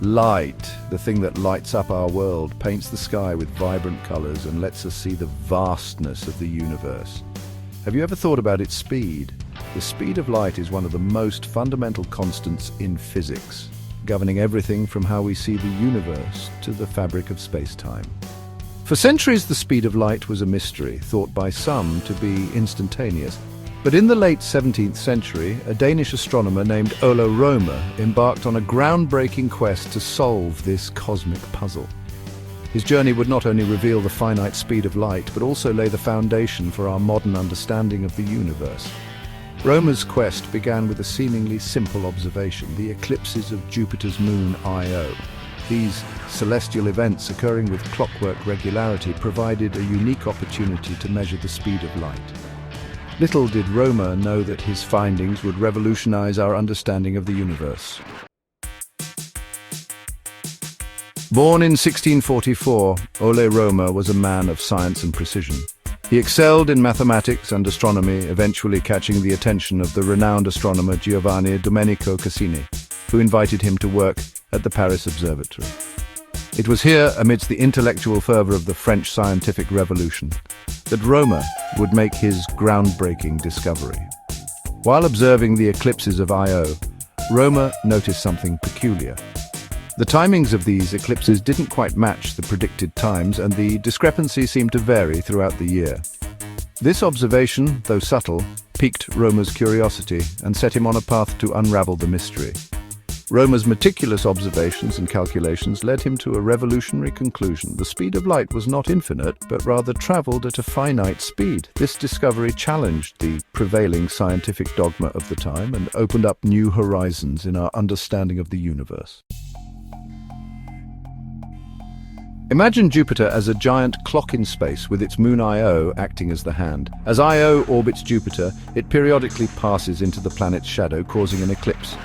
Light, the thing that lights up our world, paints the sky with vibrant colors and lets us see the vastness of the universe. Have you ever thought about its speed? The speed of light is one of the most fundamental constants in physics, governing everything from how we see the universe to the fabric of space-time. For centuries, the speed of light was a mystery, thought by some to be instantaneous. But in the late 17th century, a Danish astronomer named Ole Rømer embarked on a groundbreaking quest to solve this cosmic puzzle. His journey would not only reveal the finite speed of light, but also lay the foundation for our modern understanding of the universe. Rømer's quest began with a seemingly simple observation: the eclipses of Jupiter's moon Io. These celestial events, occurring with clockwork regularity, provided a unique opportunity to measure the speed of light. Little did Rømer know that his findings would revolutionize our understanding of the universe. Born in 1644, Ole Rømer was a man of science and precision. He excelled in mathematics and astronomy, eventually catching the attention of the renowned astronomer Giovanni Domenico Cassini, who invited him to work at the Paris Observatory. It was here, amidst the intellectual fervor of the French scientific revolution, that Rømer would make his groundbreaking discovery. While observing the eclipses of Io, Rømer noticed something peculiar. The timings of these eclipses didn't quite match the predicted times, and the discrepancy seemed to vary throughout the year. This observation, though subtle, piqued Rømer's curiosity and set him on a path to unravel the mystery. Rømer's meticulous observations and calculations led him to a revolutionary conclusion. The speed of light was not infinite, but rather traveled at a finite speed. This discovery challenged the prevailing scientific dogma of the time and opened up new horizons in our understanding of the universe. Imagine Jupiter as a giant clock in space, with its moon Io acting as the hand. As Io orbits Jupiter, it periodically passes into the planet's shadow, causing an eclipse.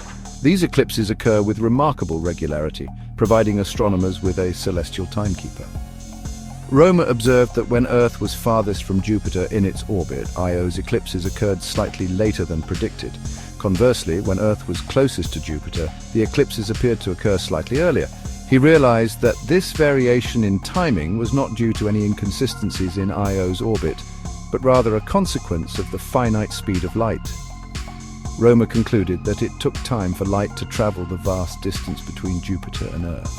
These eclipses occur with remarkable regularity, providing astronomers with a celestial timekeeper. Rømer observed that when Earth was farthest from Jupiter in its orbit, Io's eclipses occurred slightly later than predicted. Conversely, when Earth was closest to Jupiter, the eclipses appeared to occur slightly earlier. He realized that this variation in timing was not due to any inconsistencies in Io's orbit, but rather a consequence of the finite speed of light. Rømer concluded that it took time for light to travel the vast distance between Jupiter and Earth.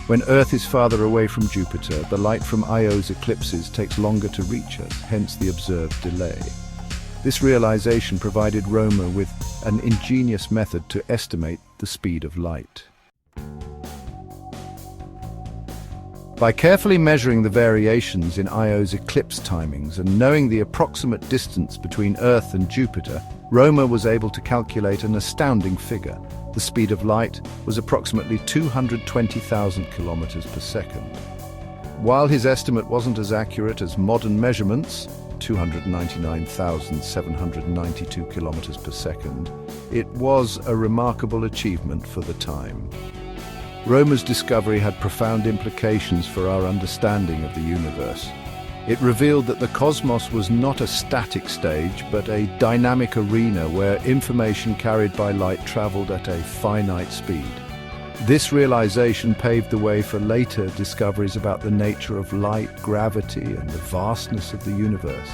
When Earth is farther away from Jupiter, the light from Io's eclipses takes longer to reach us, hence the observed delay. This realization provided Rømer with an ingenious method to estimate the speed of light. By carefully measuring the variations in Io's eclipse timings and knowing the approximate distance between Earth and Jupiter, Rømer was able to calculate an astounding figure. The speed of light was approximately 220,000 kilometers per second. While his estimate wasn't as accurate as modern measurements, 299,792 kilometers per second, it was a remarkable achievement for the time. Rømer's discovery had profound implications for our understanding of the universe. It revealed that the cosmos was not a static stage, but a dynamic arena where information carried by light traveled at a finite speed. This realization paved the way for later discoveries about the nature of light, gravity, and the vastness of the universe.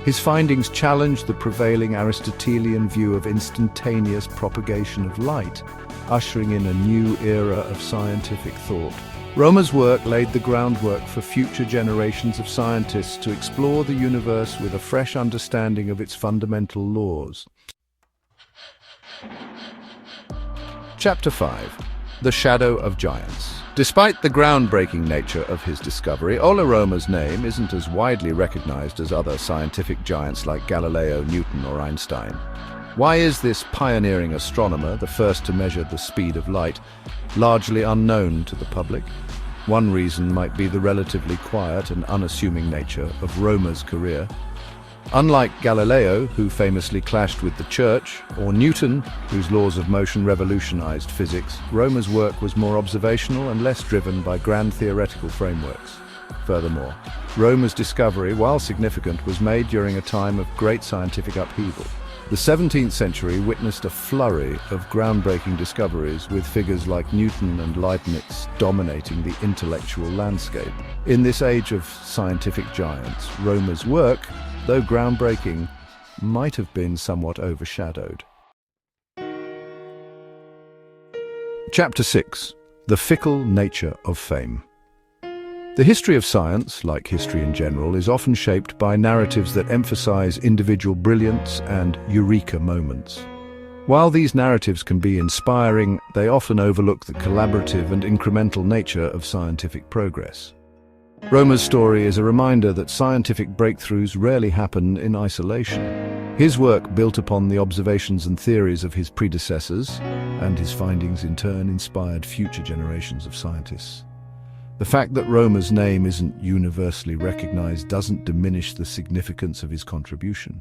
His findings challenged the prevailing Aristotelian view of instantaneous propagation of light, ushering in a new era of scientific thought. Rømer's work laid the groundwork for future generations of scientists to explore the universe with a fresh understanding of its fundamental laws. Chapter 5. The Shadow of Giants. Despite the groundbreaking nature of his discovery, Ole Rømer's name isn't as widely recognized as other scientific giants like Galileo, Newton, or Einstein. Why is this pioneering astronomer, the first to measure the speed of light, largely unknown to the public? One reason might be the relatively quiet and unassuming nature of Rømer's career. Unlike Galileo, who famously clashed with the Church, or Newton, whose laws of motion revolutionized physics, Rømer's work was more observational and less driven by grand theoretical frameworks. Furthermore, Rømer's discovery, while significant, was made during a time of great scientific upheaval. The 17th century witnessed a flurry of groundbreaking discoveries, with figures like Newton and Leibniz dominating the intellectual landscape. In this age of scientific giants, Romer's work, though groundbreaking, might have been somewhat overshadowed. Chapter 6. The Fickle Nature of Fame. The history of science, like history in general, is often shaped by narratives that emphasize individual brilliance and eureka moments. While these narratives can be inspiring, they often overlook the collaborative and incremental nature of scientific progress. Romer's story is a reminder that scientific breakthroughs rarely happen in isolation. His work built upon the observations and theories of his predecessors, and his findings in turn inspired future generations of scientists. The fact that Romer's name isn't universally recognized doesn't diminish the significance of his contribution.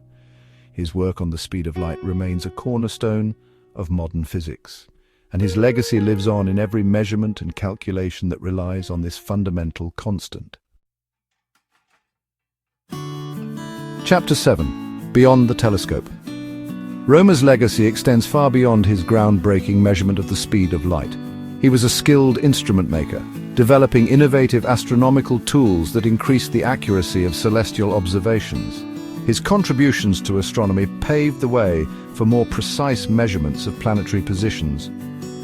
His work on the speed of light remains a cornerstone of modern physics, and his legacy lives on in every measurement and calculation that relies on this fundamental constant. Chapter 7. Beyond the Telescope. Romer's legacy extends far beyond his groundbreaking measurement of the speed of light. He was a skilled instrument maker, developing innovative astronomical tools that increased the accuracy of celestial observations. His contributions to astronomy paved the way for more precise measurements of planetary positions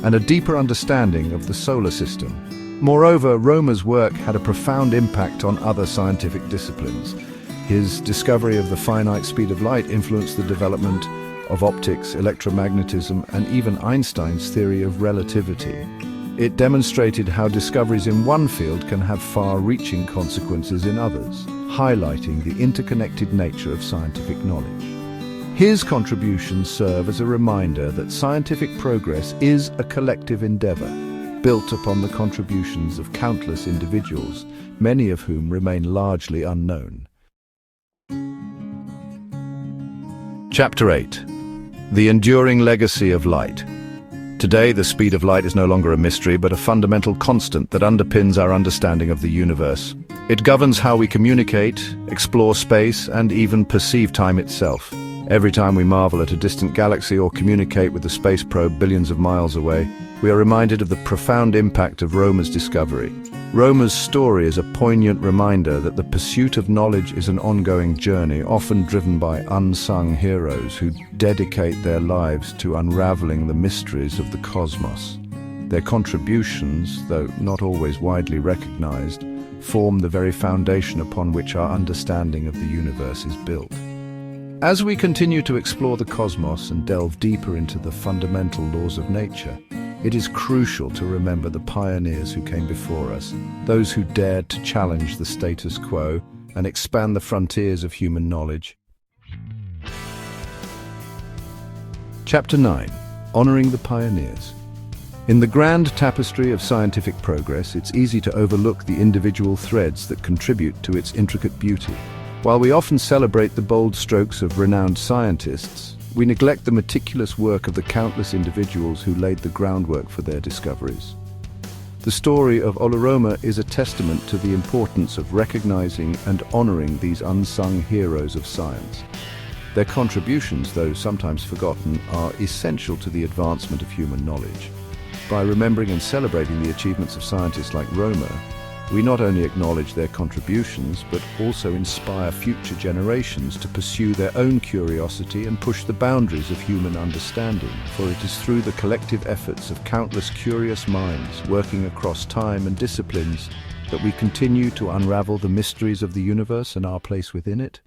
and a deeper understanding of the solar system. Moreover, Romer's work had a profound impact on other scientific disciplines. His discovery of the finite speed of light influenced the development of optics, electromagnetism, and even Einstein's theory of relativity. It demonstrated how discoveries in one field can have far-reaching consequences in others, highlighting the interconnected nature of scientific knowledge. His contributions serve as a reminder that scientific progress is a collective endeavor, built upon the contributions of countless individuals, many of whom remain largely unknown. Chapter 8. The Enduring Legacy of Light. Today, the speed of light is no longer a mystery, but a fundamental constant that underpins our understanding of the universe. It governs how we communicate, explore space, and even perceive time itself. Every time we marvel at a distant galaxy or communicate with a space probe billions of miles away, we are reminded of the profound impact of Romer's discovery. Romer's story is a poignant reminder that the pursuit of knowledge is an ongoing journey, often driven by unsung heroes who dedicate their lives to unraveling the mysteries of the cosmos. Their contributions, though not always widely recognized, form the very foundation upon which our understanding of the universe is built. As we continue to explore the cosmos and delve deeper into the fundamental laws of nature, it is crucial to remember the pioneers who came before us, those who dared to challenge the status quo and expand the frontiers of human knowledge. Chapter 9. Honoring the Pioneers. In the grand tapestry of scientific progress, it's easy to overlook the individual threads that contribute to its intricate beauty. While we often celebrate the bold strokes of renowned scientists, we neglect the meticulous work of the countless individuals who laid the groundwork for their discoveries. The story of Ola Romer is a testament to the importance of recognizing and honoring these unsung heroes of science. Their contributions, though sometimes forgotten, are essential to the advancement of human knowledge. By remembering and celebrating the achievements of scientists like Romer, we not only acknowledge their contributions, but also inspire future generations to pursue their own curiosity and push the boundaries of human understanding. For it is through the collective efforts of countless curious minds working across time and disciplines that we continue to unravel the mysteries of the universe and our place within it.